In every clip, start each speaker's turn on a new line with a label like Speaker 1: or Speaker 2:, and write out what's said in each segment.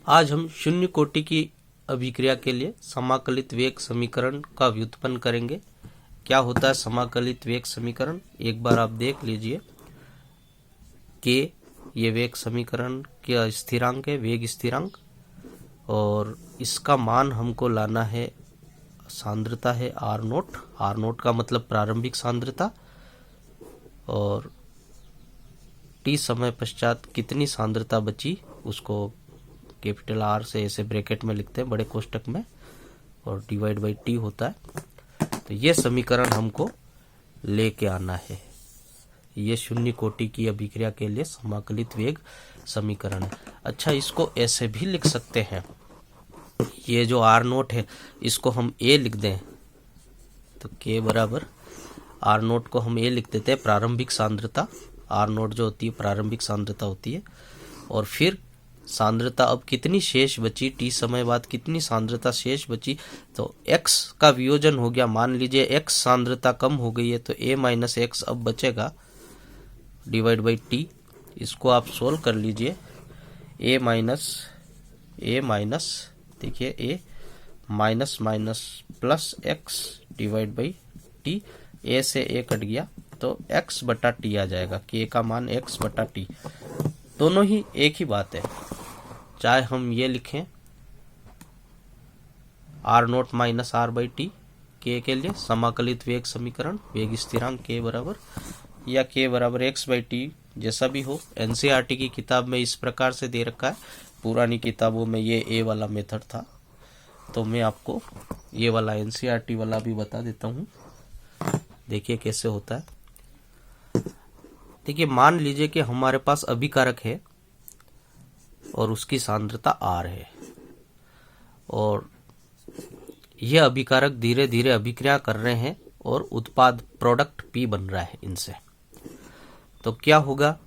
Speaker 1: आज हम शून्य कोटि की अभिक्रिया के लिए समाकलित वेग समीकरण का व्युत्पन्न करेंगे। क्या होता है समाकलित वेग समीकरण, एक बार आप देख लीजिए। के ये वेग समीकरण का स्थिरांक है, वेग स्थिरांक, और इसका मान हमको लाना है, सांद्रता है आर नोट। आर नोट का मतलब प्रारंभिक सांद्रता, और टी समय पश्चात कितनी सांद्रता बची उसको कैपिटल आर से ऐसे ब्रैकेट में लिखते हैं बड़े कोष्टक में, और डिवाइड बाई टी होता है। तो ये समीकरण हमको लेके आना है। ये शून्य कोटि की अभिक्रिया के लिए समाकलित वेग समीकरण है। अच्छा, इसको ऐसे भी लिख सकते हैं, ये जो आर नोट है इसको हम ए लिख दें, तो के बराबर आर नोट को हम ए लिख देते हैं, प्रारंभिक सांद्रता। आर नोट जो होती है प्रारंभिक सांद्रता होती है, और फिर सांद्रता अब कितनी शेष बची, टी समय बाद कितनी सांद्रता शेष बची, तो x का वियोजन हो गया। मान लीजिए x सांद्रता कम हो गई है तो a माइनस एक्स अब बचेगा डिवाइड बाई टी। इसको आप सोल्व कर लीजिए। a माइनस देखिए a minus minus plus x divide by T, a से a कट गया तो x बटा टी आ जाएगा, k का मान x बटा टी। दोनों ही एक ही बात है, चाहे हम ये लिखें R naught minus R by T के लिए समाकलित वेग समीकरण, वेग स्थिरांक के बराबर, या के बराबर एक्स बाई टी, जैसा भी हो। एनसीईआरटी की किताब में इस प्रकार से दे रखा है, पुरानी किताबों में ये ए वाला मेथड था, तो मैं आपको ये वाला एनसीईआरटी वाला भी बता देता हूँ। देखिए कैसे होता है। देखिए, मान लीजिए कि हमारे पास अभिकारक है और उसकी सांद्रता आर है, और यह अभिकारक धीरे धीरे अभिक्रिया कर रहे हैं और उत्पाद प्रोडक्ट पी बन रहा है इनसे। तो क्या होगा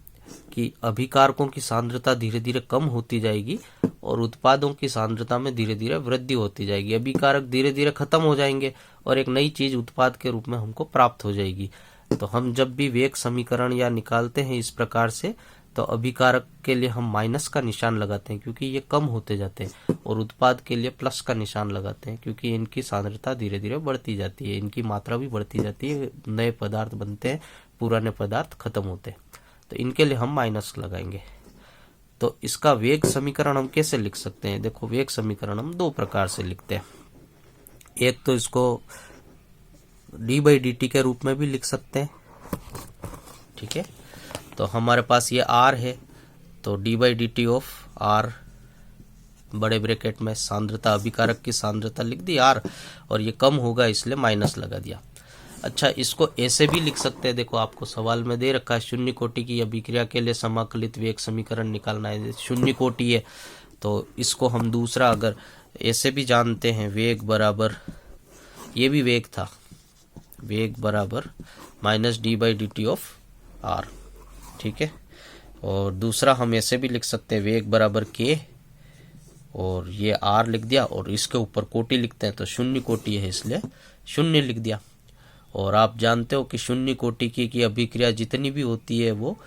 Speaker 1: कि अभिकारकों की सांद्रता धीरे धीरे कम होती जाएगी और उत्पादों की सांद्रता में धीरे धीरे वृद्धि होती जाएगी। अभिकारक धीरे धीरे खत्म हो जाएंगे और एक नई चीज उत्पाद के रूप में हमको प्राप्त हो जाएगी। तो हम जब भी वेग समीकरण या निकालते हैं इस प्रकार से, तो अभिकारक के लिए हम माइनस का निशान लगाते हैं क्योंकि ये कम होते जाते हैं, और उत्पाद के लिए प्लस का निशान लगाते हैं क्योंकि इनकी सांद्रता धीरे धीरे बढ़ती जाती है, इनकी मात्रा भी बढ़ती जाती है, नए पदार्थ बनते हैं, पुराने पदार्थ खत्म होते हैं, तो इनके लिए हम माइनस लगाएंगे। तो इसका वेग समीकरण हम कैसे लिख सकते हैं? देखो, वेग समीकरण हम दो प्रकार से लिखते हैं। एक तो इसको डी बाई डी टी के रूप में भी लिख सकते हैं, ठीक है। तो हमारे पास ये आर है, तो D by D T of R बड़े ब्रैकेट में सांद्रता, अभिकारक की सांद्रता लिख दी आर, और ये कम होगा इसलिए माइनस लगा दिया। अच्छा, इसको ऐसे भी लिख सकते हैं। देखो, आपको सवाल में दे रखा है शून्य कोटि की अभिक्रिया के लिए समाकलित वेग समीकरण निकालना है। शून्य कोटि है तो इसको हम दूसरा अगर ऐसे भी जानते हैं, वेग बराबर, ये भी वेग था, वेग बराबर minus D by D T of R, ठीक है। और दूसरा हम ऐसे भी लिख सकते हैं, वेग बराबर के, और ये आर लिख दिया और इसके ऊपर कोटि लिखते हैं, तो शून्य कोटि है इसलिए शून्य लिख दिया। और आप जानते हो कि शून्य कोटि की अभिक्रिया जितनी भी होती है वो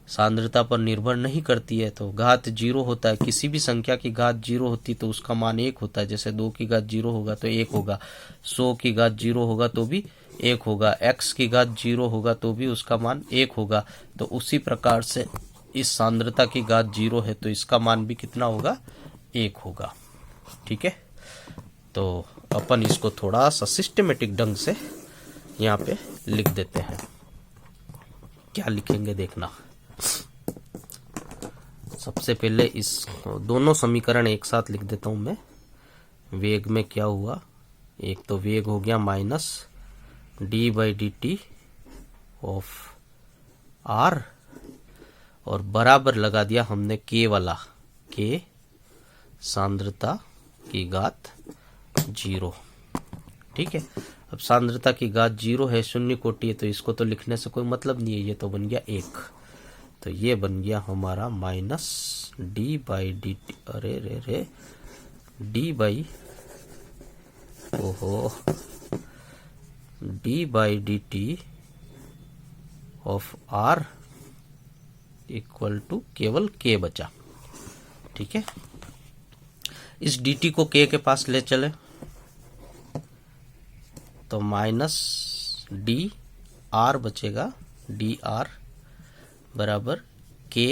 Speaker 1: सांद्रता पर निर्भर नहीं करती है, तो घात जीरो होता है। किसी भी संख्या की घात जीरो होती तो उसका मान एक होता है। जैसे 2 की घात जीरो होगा तो 1 होगा, 100 की घात जीरो होगा तो भी 1 होगा, x की घात जीरो होगा तो भी उसका मान 1 होगा। तो उसी प्रकार से इस सांद्रता की घात जीरो है तो इसका मान भी कितना होगा? 1 होगा, ठीक है। तो अपन इसको थोड़ा सा सिस्टमेटिक ढंग से यहाँ पे लिख देते हैं। क्या लिखेंगे देखना। सबसे पहले इस दोनों समीकरण एक साथ लिख देता हूं मैं। वेग में क्या हुआ, एक तो वेग हो गया minus D by D T of R, और बराबर लगा दिया हमने के वाला, के सांद्रता की घात जीरो, ठीक है। अब सांद्रता की घात जीरो है, शून्य कोटि है, तो इसको तो लिखने से कोई मतलब नहीं है, ये तो बन गया 1। तो ये बन गया हमारा minus D by D T, अरे रे रे, डी बाई, ओहो, D by D T of R equal to केवल के बचा, ठीक है। इस dt को k के पास ले चले तो माइनस डी आर बचेगा, डी आर बराबर k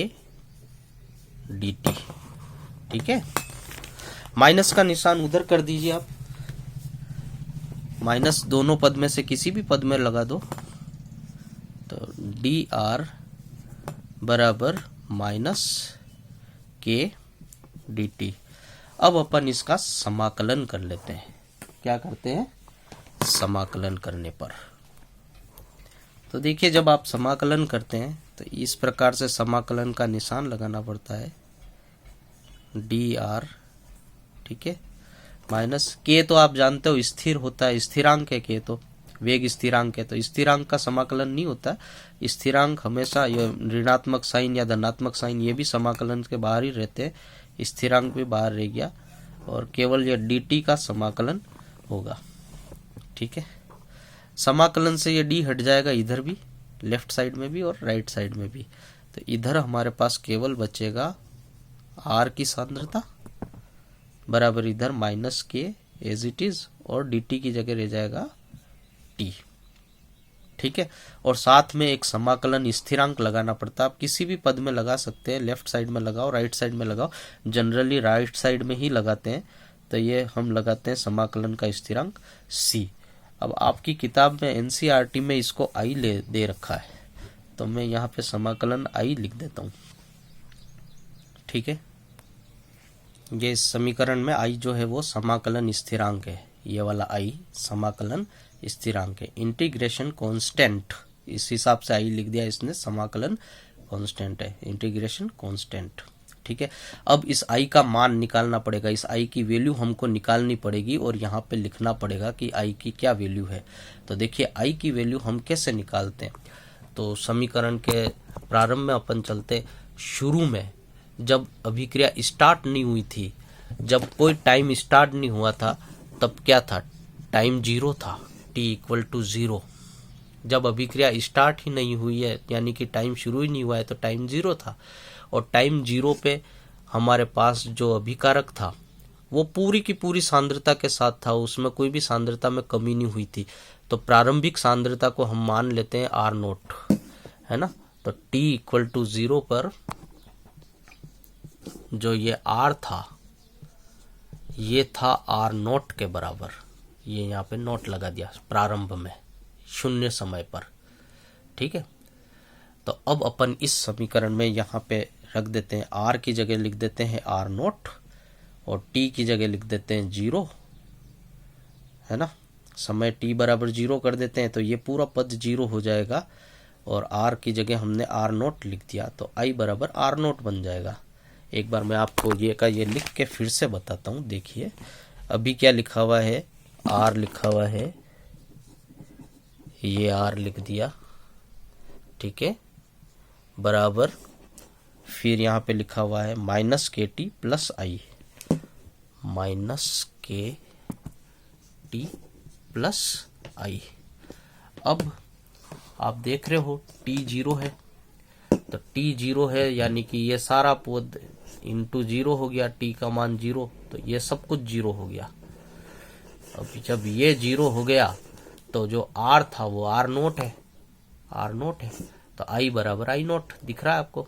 Speaker 1: dt। ठीक है, माइनस का निशान उधर कर दीजिए आप, माइनस दोनों पद में से किसी भी पद में लगा दो तो डी आर बराबर माइनस के डी टी। अब अपन इसका समाकलन कर लेते हैं। क्या करते हैं? समाकलन करने पर तो देखिए, जब आप समाकलन करते हैं तो इस प्रकार से समाकलन का निशान लगाना पड़ता है, डी आर, ठीक है, माइनस के तो आप जानते हो स्थिर होता है, स्थिरांक है के, तो वेग स्थिरांक है, तो स्थिरांक का समाकलन नहीं होता। स्थिरांक हमेशा ये ऋणात्मक साइन या धनात्मक साइन ये भी समाकलन के बाहर ही रहते हैं, स्थिरांक भी बाहर रह गया और केवल ये dt का समाकलन होगा। ठीक है, समाकलन से ये d हट जाएगा इधर भी, लेफ्ट साइड में भी और राइट साइड में भी, तो इधर हमारे पास केवल बचेगा r की सांद्रता बराबर इधर माइनस के एज इट इज और dt की जगह रह जाएगा t। ठीक है, और साथ में एक समाकलन स्थिरांक लगाना पड़ता है। आप किसी भी पद में लगा सकते हैं, लेफ्ट साइड में लगाओ, राइट साइड में लगाओ, जनरली राइट साइड में ही लगाते हैं, तो ये हम लगाते हैं समाकलन का स्थिरांक c। अब आपकी किताब में एनसीईआरटी में इसको i दे रखा है, तो मैं यहाँ पे समाकलन i लिख देता हूँ। ठीक है, ये इस समीकरण में i जो है वो समाकलन स्थिरांक है, ये वाला i समाकलन स्थिरांक है, इंटीग्रेशन कांस्टेंट, इस हिसाब से i लिख दिया इसने, समाकलन कांस्टेंट है, इंटीग्रेशन कांस्टेंट। ठीक है, अब इस i का मान निकालना पड़ेगा, इस i की वैल्यू हमको निकालनी पड़ेगी और यहाँ पे लिखना पड़ेगा कि i की क्या वैल्यू है। तो देखिए i की वैल्यू हम कैसे निकालते हैं, तो समीकरण के प्रारंभ में अपन चलते, शुरू में जब अभिक्रिया स्टार्ट नहीं हुई थी, जब कोई टाइम स्टार्ट नहीं हुआ था, तब क्या था? टाइम 0 था, t इक्वल टू 0। जब अभिक्रिया स्टार्ट ही नहीं हुई है, यानी कि टाइम शुरू ही नहीं हुआ है, तो टाइम 0 था, और टाइम 0 पे हमारे पास जो अभिकारक था वो पूरी की पूरी सांद्रता के साथ था, उसमें कोई भी सांद्रता में कमी नहीं हुई थी, तो प्रारंभिक सांद्रता को हम मान लेते हैं आर नोट, है ना। तो t इक्वल टू 0 पर जो ये r था ये था r नोट के बराबर, ये यहाँ पे नोट लगा दिया प्रारंभ में, शून्य समय पर। ठीक है, तो अब अपन इस समीकरण में यहाँ पे रख देते हैं, r की जगह लिख देते हैं r नोट और t की जगह लिख देते हैं 0, है ना। समय t बराबर 0 कर देते हैं तो ये पूरा पद 0 हो जाएगा, और r की जगह हमने r नोट लिख दिया तो i बराबर r नोट बन जाएगा। एक बार मैं आपको ये लिख के फिर से बताता हूँ। देखिए अभी क्या लिखा हुआ है, r लिखा हुआ है, ये r लिख दिया, ठीक है, बराबर फिर यहाँ पे लिखा हुआ है माइनस के टी प्लस आई, माइनस के टी प्लस आई। अब आप देख रहे हो t 0 है, तो t 0 है यानी कि ये सारा पद इंटू 0 हो गया, t का मान 0, तो ये सब कुछ 0 हो गया। अब जब ये 0 हो गया तो जो r था वो r नोट है, r नोट है, तो i बराबर i नोट दिख रहा है आपको,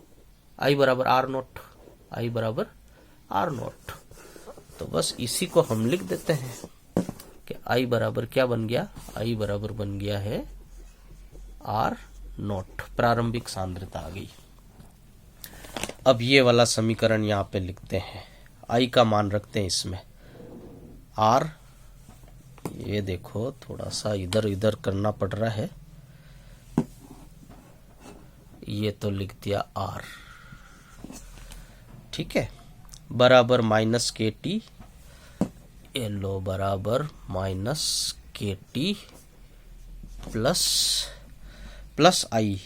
Speaker 1: i बराबर r नोट, i बराबर r नोट। तो बस इसी को हम लिख देते हैं कि i बराबर क्या बन गया, i बराबर बन गया है r नोट, प्रारंभिक सांद्रता आ गई। अब ये वाला समीकरण यहाँ पे लिखते हैं, i का मान रखते हैं इसमें r, ये देखो थोड़ा सा इधर उधर करना पड़ रहा है, ये तो लिख दिया r, ठीक है, बराबर माइनस के टी, लो बराबर माइनस के टी प्लस आई,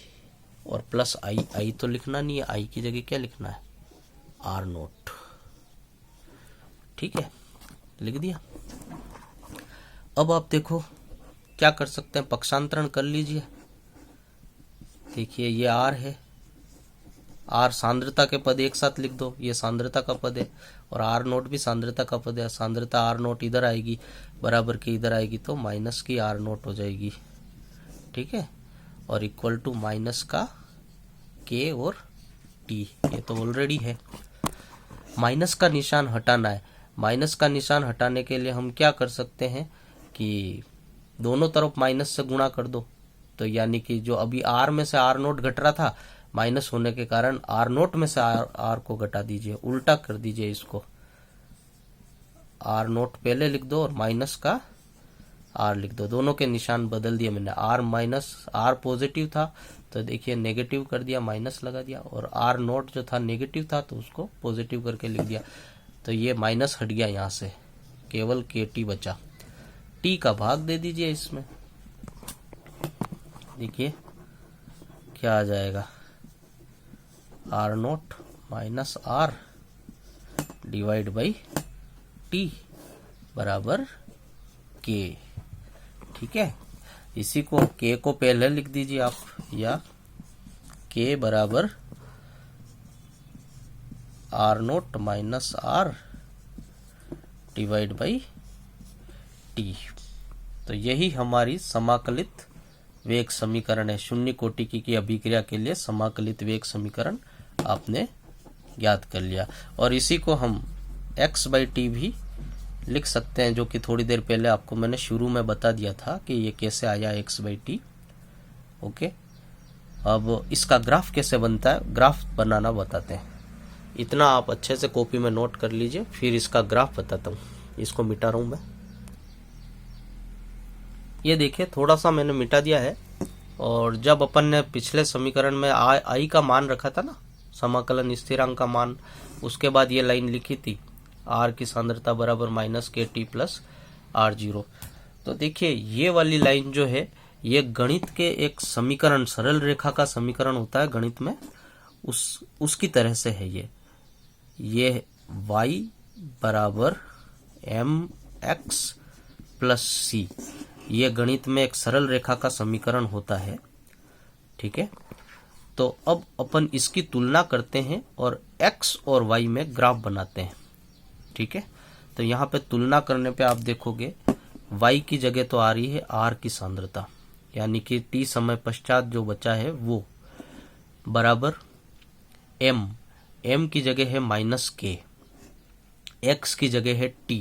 Speaker 1: और प्लस आई तो लिखना नहीं है, आई की जगह क्या लिखना है, आर नोट। ठीक है, लिख दिया। अब आप देखो क्या कर सकते हैं, पक्षांतरण कर लीजिए। देखिए ये आर है, आर सांद्रता के पद एक साथ लिख दो, ये सांद्रता का पद है और आर नोट भी सांद्रता का पद है। सांद्रता आर नोट इधर आएगी, बराबर की इधर आएगी, तो माइनस की आर नोट हो जाएगी, ठीक है, और इक्वल टू माइनस का के और टी, ये तो ऑलरेडी है। माइनस का निशान हटाना है। माइनस का निशान हटाने के लिए हम क्या कर सकते हैं कि दोनों तरफ माइनस से गुणा कर दो, तो यानी कि जो अभी आर में से आर नोट घट रहा था, माइनस होने के कारण आर नोट में से आर को घटा दीजिए, उल्टा कर दीजिए इसको। आर नोट पहले लिख दो और माइनस का आर लिख दो, दोनों के निशान बदल दिए मैंने। आर माइनस, आर पॉजिटिव था तो देखिए नेगेटिव कर दिया, माइनस लगा दिया, और आर नोट जो था नेगेटिव था तो उसको पॉजिटिव करके लिख दिया, तो ये माइनस हट गया यहाँ से, केवल के टी बचा। टी का भाग दे दीजिए इसमें, देखिए क्या आ जाएगा, R naught minus R divide by T बराबर के, ठीक है। इसी को के को पहले लिख दीजिए आप, या के बराबर R naught minus R divide by T. तो यही हमारी समाकलित वेग समीकरण है। शून्य कोटि की अभिक्रिया के लिए समाकलित वेग समीकरण आपने याद कर लिया, और इसी को हम x बाई टी भी लिख सकते हैं, जो कि थोड़ी देर पहले आपको मैंने शुरू में बता दिया था कि ये कैसे आया x बाई टी। ओके, अब इसका ग्राफ कैसे बनता है, ग्राफ बनाना बताते हैं। इतना आप अच्छे से कॉपी में नोट कर लीजिए, फिर इसका ग्राफ बताता हूँ। इसको मिटा रहा हूँ मैं, ये देखिए थोड़ा सा मैंने मिटा दिया है। और जब अपन ने पिछले समीकरण में आई का मान रखा था ना, समाकलन स्थिरांक का मान, उसके बाद ये लाइन लिखी थी, आर की सांद्रता बराबर माइनस के टी प्लस आर जीरो। तो देखिए ये वाली लाइन जो है, ये गणित के एक समीकरण, सरल रेखा का समीकरण होता है गणित में, उसकी तरह से है ये y बराबर एम एक्स प्लस सी, ये गणित में एक सरल रेखा का समीकरण होता है, ठीक है। तो अब अपन इसकी तुलना करते हैं और x और y में ग्राफ बनाते हैं, ठीक है। तो यहाँ पे तुलना करने पे आप देखोगे y की जगह तो आ रही है r की सांद्रता, यानी कि t समय पश्चात जो बचा है वो बराबर m की जगह है माइनस के, x की जगह है t,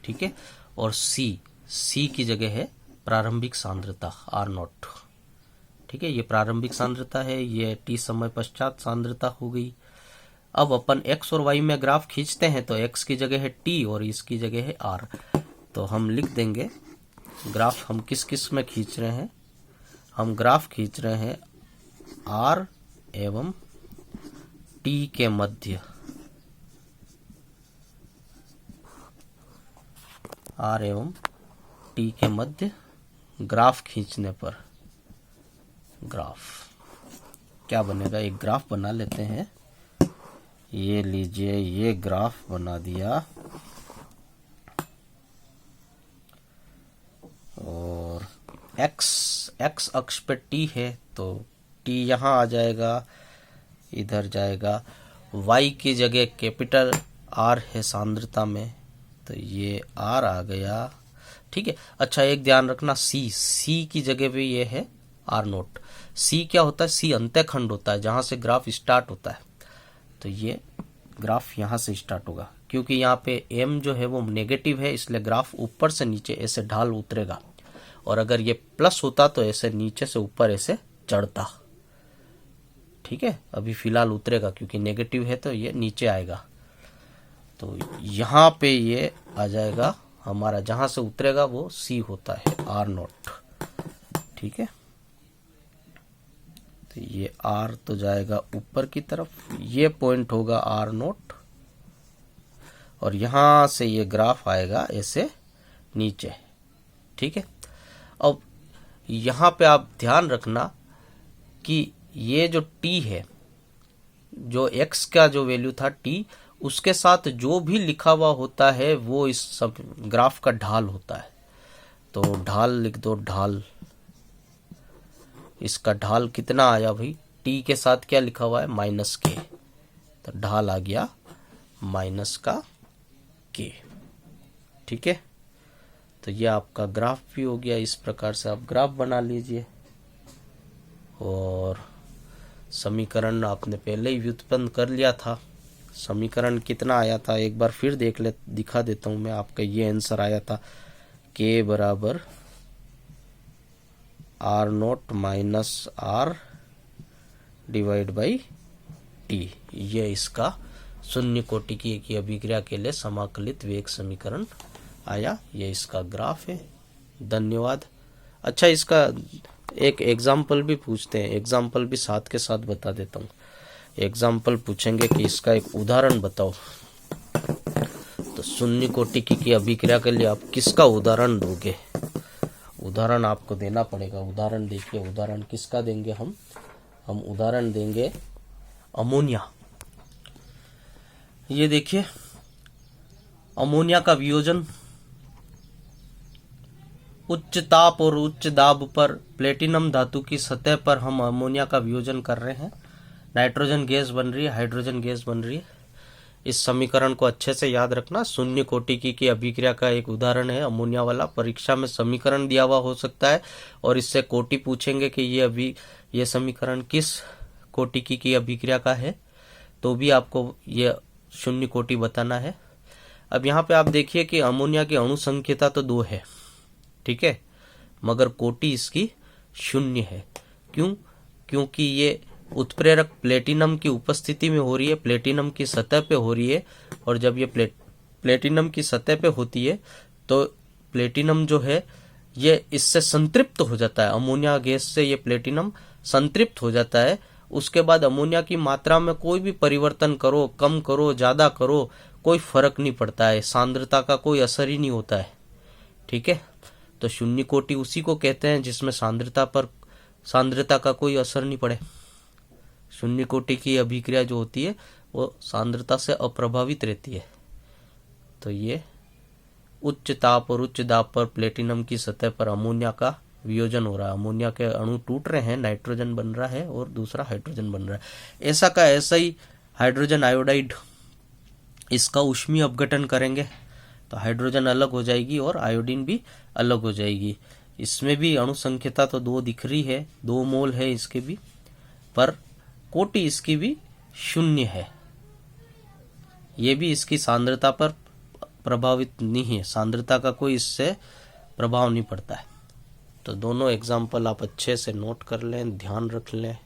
Speaker 1: ठीक है, और c की जगह है प्रारंभिक सांद्रता r नॉट, ठीक है। ये प्रारंभिक सांद्रता है, ये t समय पश्चात सांद्रता हो गई। अब अपन x और y में ग्राफ खींचते हैं, तो x की जगह है t और इसकी जगह है r। तो हम लिख देंगे ग्राफ हम किस किस में खींच रहे हैं, हम ग्राफ खींच रहे हैं r एवं t के मध्य, r एवं t के मध्य ग्राफ खींचने पर ग्राफ क्या बनेगा, एक ग्राफ बना लेते हैं। ये लीजिए, ये ग्राफ बना दिया, और x अक्ष पे t है तो t यहाँ आ जाएगा, इधर जाएगा। y की जगह कैपिटल R है सांद्रता में, तो ये R आ गया, ठीक है। अच्छा एक ध्यान रखना, C की जगह पे ये है R नोट। C क्या होता है, C अंत्यखंड होता है, जहां से ग्राफ स्टार्ट होता है। तो ये ग्राफ यहाँ से स्टार्ट होगा, क्योंकि यहाँ पे m जो है वो नेगेटिव है, इसलिए ग्राफ ऊपर से नीचे ऐसे ढाल उतरेगा, और अगर ये प्लस होता तो ऐसे नीचे से ऊपर ऐसे चढ़ता, ठीक है। अभी फिलहाल उतरेगा क्योंकि नेगेटिव है, तो ये नीचे आएगा। तो यहाँ पे ये आ जाएगा हमारा, जहां से उतरेगा वो C होता है R नोट, ठीक है। तो ये R तो जाएगा ऊपर की तरफ, ये पॉइंट होगा R नोट, और यहां से ये ग्राफ आएगा ऐसे नीचे, ठीक है। अब यहाँ पे आप ध्यान रखना कि ये जो t है, जो x का जो वैल्यू था t, उसके साथ जो भी लिखा हुआ होता है वो इस सब ग्राफ का ढाल होता है। तो ढाल लिख दो, ढाल, इसका ढाल कितना आया भाई, टी के साथ क्या लिखा हुआ है, माइनस के, तो ढाल आ गया माइनस का के। ठीक है, तो ये आपका ग्राफ भी हो गया। इस प्रकार से आप ग्राफ बना लीजिए। और समीकरण आपने पहले ही व्युत्पन्न कर लिया था। समीकरण कितना आया था एक बार फिर दिखा देता हूं मैं। आपका ये आंसर आया था के बराबर R naught minus R divide by T. ये इसका शून्य कोटि की अभिक्रिया के लिए समाकलित वेग समीकरण आया। ये इसका ग्राफ है। धन्यवाद। अच्छा, इसका एक एग्जाम्पल भी पूछते हैं। एग्जाम्पल भी साथ के साथ बता देता हूँ। एग्जाम्पल पूछेंगे कि इसका एक उदाहरण बताओ। तो शून्य कोटि की अभिक्रिया के लिए आप किसका उदाहरण दोगे? उदाहरण आपको देना पड़ेगा। उदाहरण देखिए, उदाहरण किसका देंगे हम उदाहरण देंगे अमोनिया। ये देखिए, अमोनिया का वियोजन उच्च ताप और उच्च दाब पर प्लेटिनम धातु की सतह पर हम अमोनिया का वियोजन कर रहे हैं। नाइट्रोजन गैस बन रही है, हाइड्रोजन गैस बन रही है। इस समीकरण को अच्छे से याद रखना। शून्य कोटि की अभिक्रिया का एक उदाहरण है अमोनिया वाला। परीक्षा में समीकरण दिया हुआ हो सकता है और इससे कोटि पूछेंगे कि ये समीकरण किस कोटि की अभिक्रिया का है, तो भी आपको ये शून्य कोटि बताना है। अब यहाँ पे आप देखिए कि अमोनिया की अणु संख्यता तो 2 है, ठीक है, मगर कोटि इसकी 0 है। क्यों? क्योंकि ये उत्प्रेरक प्लेटिनम की उपस्थिति में हो रही है, प्लेटिनम की सतह पे हो रही है। और जब ये प्लेटिनम की सतह पे होती है तो प्लेटिनम जो है ये इससे संतृप्त हो जाता है। अमोनिया गैस से ये प्लेटिनम संतृप्त हो जाता है। उसके बाद अमोनिया की मात्रा में कोई भी परिवर्तन करो, कम करो, ज्यादा करो, कोई फर्क नहीं पड़ता है। सांद्रता का कोई असर ही नहीं होता है। ठीक है, तो शून्य कोटि उसी को कहते हैं जिसमें सांद्रता का कोई असर नहीं पड़े। शून्य कोटि की अभिक्रिया जो होती है वो सांद्रता से अप्रभावित रहती है। तो ये उच्च ताप और उच्च दाब पर प्लेटिनम की सतह पर अमोनिया का वियोजन हो रहा है। अमोनिया के अणु टूट रहे हैं, नाइट्रोजन बन रहा है और दूसरा हाइड्रोजन बन रहा है। ऐसा का ऐसा ही हाइड्रोजन आयोडाइड, इसका ऊष्मीय अपघटन करेंगे तो हाइड्रोजन अलग हो जाएगी और आयोडीन भी अलग हो जाएगी। इसमें भी अणु संख्यता तो 2 दिख रही है, 2 मोल है इसके भी, पर कोटि इसकी भी 0 है। ये भी इसकी सांद्रता पर प्रभावित नहीं है। सांद्रता का कोई इससे प्रभाव नहीं पड़ता है। तो दोनों एग्जाम्पल आप अच्छे से नोट कर लें, ध्यान रख लें।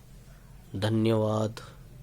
Speaker 1: धन्यवाद।